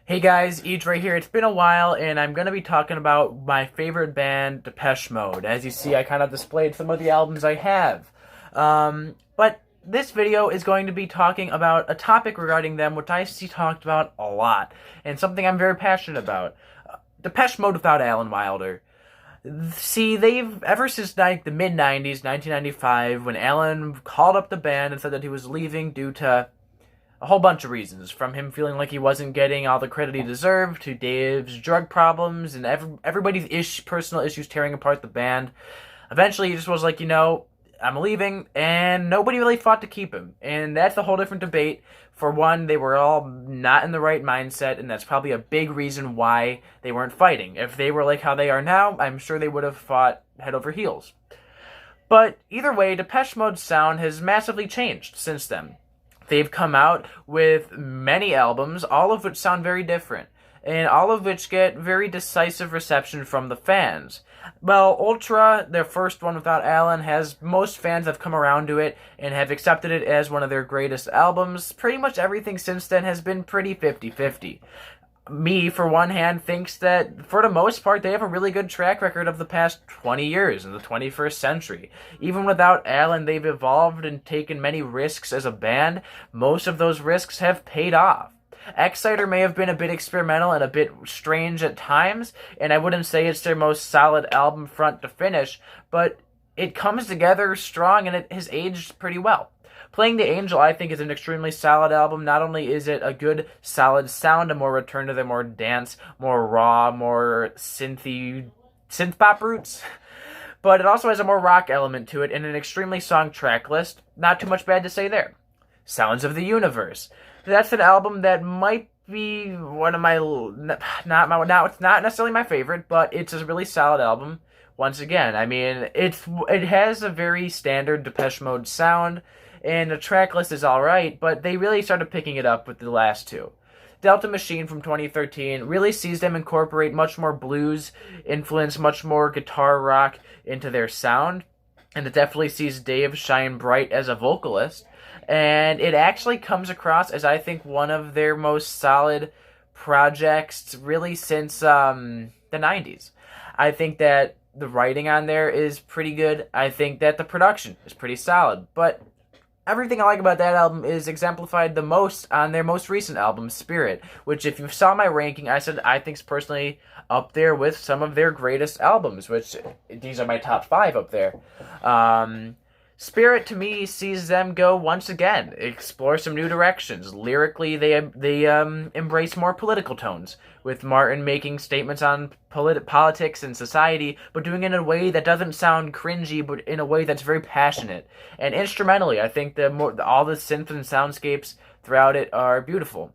Hey guys, Eej right here. It's been a while, and I'm gonna be talking about my favorite band, Depeche Mode. As you see, I kind of displayed some of the albums I have. But this video is going to be talking about a topic regarding them, which I see talked about a lot, and something I'm very passionate about. Depeche Mode without Alan Wilder. See, they've, ever since like the mid-90s, 1995, when Alan called up the band and said that he was leaving due to a whole bunch of reasons, from him feeling like he wasn't getting all the credit he deserved, to Dave's drug problems, and everybody's personal issues tearing apart the band. Eventually, he just was like, I'm leaving, and nobody really fought to keep him. And that's a whole different debate. For one, they were all not in the right mindset, and that's probably a big reason why they weren't fighting. If they were like how they are now, I'm sure they would have fought head over heels. But either way, Depeche Mode's sound has massively changed since then. They've come out with many albums, all of which sound very different, and all of which get very decisive reception from the fans. Well, Ultra, their first one without Alan, most fans have come around to it and have accepted it as one of their greatest albums. Pretty much everything since then has been pretty 50-50. Me, for one hand, thinks that, for the most part, they have a really good track record of the past 20 years in the 21st century. Even without Alan, they've evolved and taken many risks as a band. Most of those risks have paid off. Exciter may have been a bit experimental and a bit strange at times, and I wouldn't say it's their most solid album front to finish, but it comes together strong and it has aged pretty well. Playing the Angel, I think, is an extremely solid album. Not only is it a good, solid sound, a more return to their more dance, more raw, more synth pop roots, but it also has a more rock element to it and an extremely strong track list. Not too much bad to say there. Sounds of the Universe. That's an album that might be one of my, it's not necessarily my favorite, but it's a really solid album. Once again, I mean, it has a very standard Depeche Mode sound, and the track list is alright, but they really started picking it up with the last two. Delta Machine from 2013 really sees them incorporate much more blues influence, much more guitar rock into their sound, and it definitely sees Dave shine bright as a vocalist, and it actually comes across as, I think, one of their most solid projects really since the 90s. I think that the writing on there is pretty good. I think that the production is pretty solid, but everything I like about that album is exemplified the most on their most recent album, Spirit, which, if you saw my ranking, I said I think's personally up there with some of their greatest albums, which these are my top 5 up there. Spirit, to me, sees them go once again, explore some new directions. Lyrically, they embrace more political tones, with Martin making statements on politics and society, but doing it in a way that doesn't sound cringy, but in a way that's very passionate. And instrumentally, I think all the synth and soundscapes throughout it are beautiful.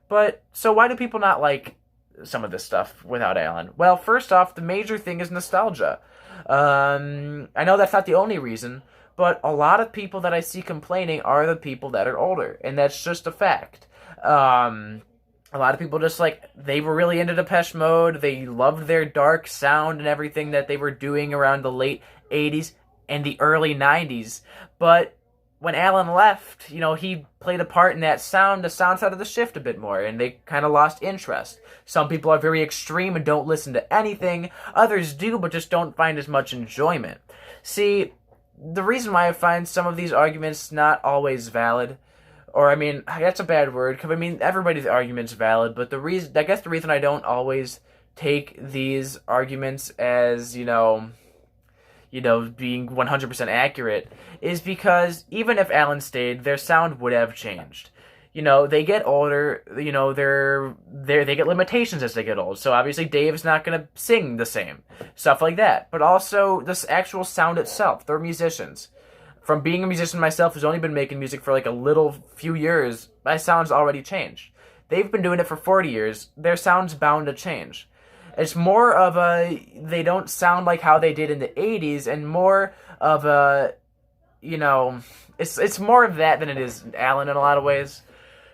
But, so why do people not like some of this stuff without Alan? Well, first off, the major thing is nostalgia. I know that's not the only reason, but a lot of people that I see complaining are the people that are older, and that's just a fact. A lot of people just, they were really into Depeche Mode, they loved their dark sound and everything that they were doing around the late 80s and the early 90s, but when Alan left, he played a part in that sound. The sound started to shift a bit more, and they kind of lost interest. Some people are very extreme and don't listen to anything. Others do, but just don't find as much enjoyment. See, the reason why I find some of these arguments not always valid, or, I mean, that's a bad word, because, I mean, everybody's argument's valid, but the reason I don't always take these arguments as, being 100% accurate, is because even if Alan stayed, their sound would have changed. They get older, they get limitations as they get old, so obviously Dave's not going to sing the same. Stuff like that. But also, this actual sound itself, they're musicians. From being a musician myself who's only been making music for a few years, my sound's already changed. They've been doing it for 40 years, their sound's bound to change. It's more of they don't sound like how they did in the 80s, and more of it's more of that than it is Alan in a lot of ways.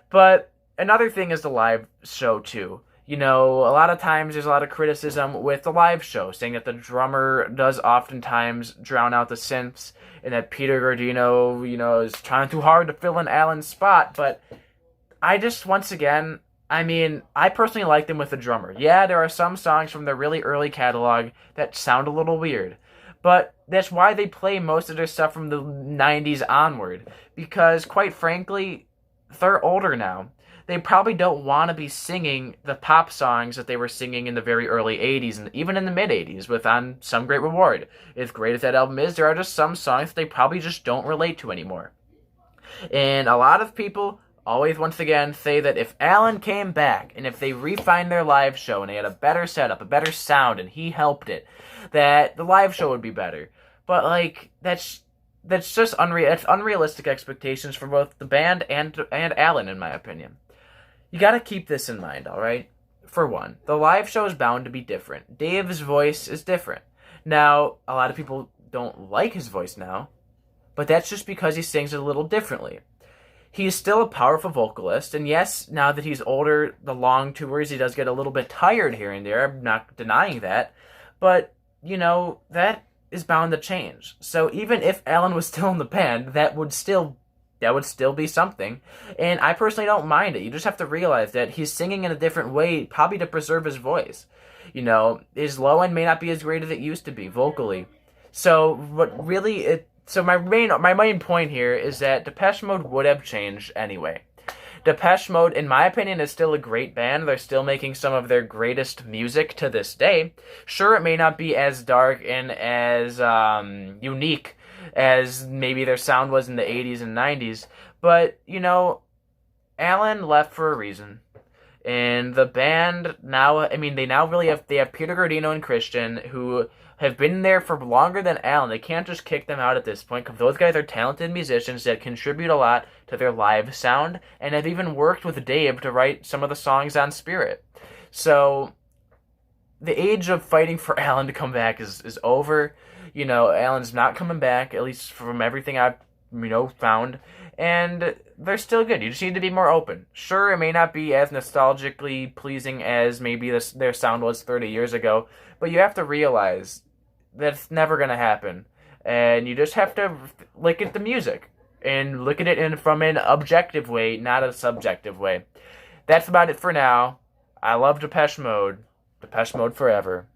But another thing is the live show, too. A lot of times there's a lot of criticism with the live show, saying that the drummer does oftentimes drown out the synths, and that Peter Gardino, is trying too hard to fill in Alan's spot. But I just, once again, I mean, I personally like them with a drummer. Yeah, there are some songs from their really early catalog that sound a little weird, but that's why they play most of their stuff from the 90s onward, because quite frankly, they're older now. They probably don't want to be singing the pop songs that they were singing in the very early 80s and even in the mid 80s with On Some Great Reward. As great as that album is, there are just some songs that they probably just don't relate to anymore. And a lot of people always, once again, say that if Alan came back and if they refined their live show and they had a better setup, a better sound, and he helped it, that the live show would be better. But, like, that's just unrealistic expectations for both the band and Alan, in my opinion. You gotta keep this in mind, alright? For one, the live show is bound to be different. Dave's voice is different. Now, a lot of people don't like his voice now, but that's just because he sings it a little differently. He is still a powerful vocalist, and yes, now that he's older, the long tours, he does get a little bit tired here and there. I'm not denying that. But, you know, that is bound to change. So even if Alan was still in the band, that would still be something. And I personally don't mind it. You just have to realize that he's singing in a different way, probably to preserve his voice. You know, his low end may not be as great as it used to be, vocally. So, what really... So my main point here is that Depeche Mode would have changed anyway. Depeche Mode, in my opinion, is still a great band. They're still making some of their greatest music to this day. Sure, it may not be as dark and as unique as maybe their sound was in the 80s and 90s, but, you know, Alan left for a reason. And the band now, I mean, they have Peter Gordino and Christian, who have been there for longer than Alan. They can't just kick them out at this point, because those guys are talented musicians that contribute a lot to their live sound, and have even worked with Dave to write some of the songs on Spirit. So, the age of fighting for Alan to come back is over. You know, Alan's not coming back, at least from everything I've, found. And they're still good. You just need to be more open. Sure, it may not be as nostalgically pleasing as maybe their sound was 30 years ago, but you have to realize that it's never going to happen. And you just have to look at the music and look at it from an objective way, not a subjective way. That's about it for now. I love Depeche Mode. Depeche Mode forever.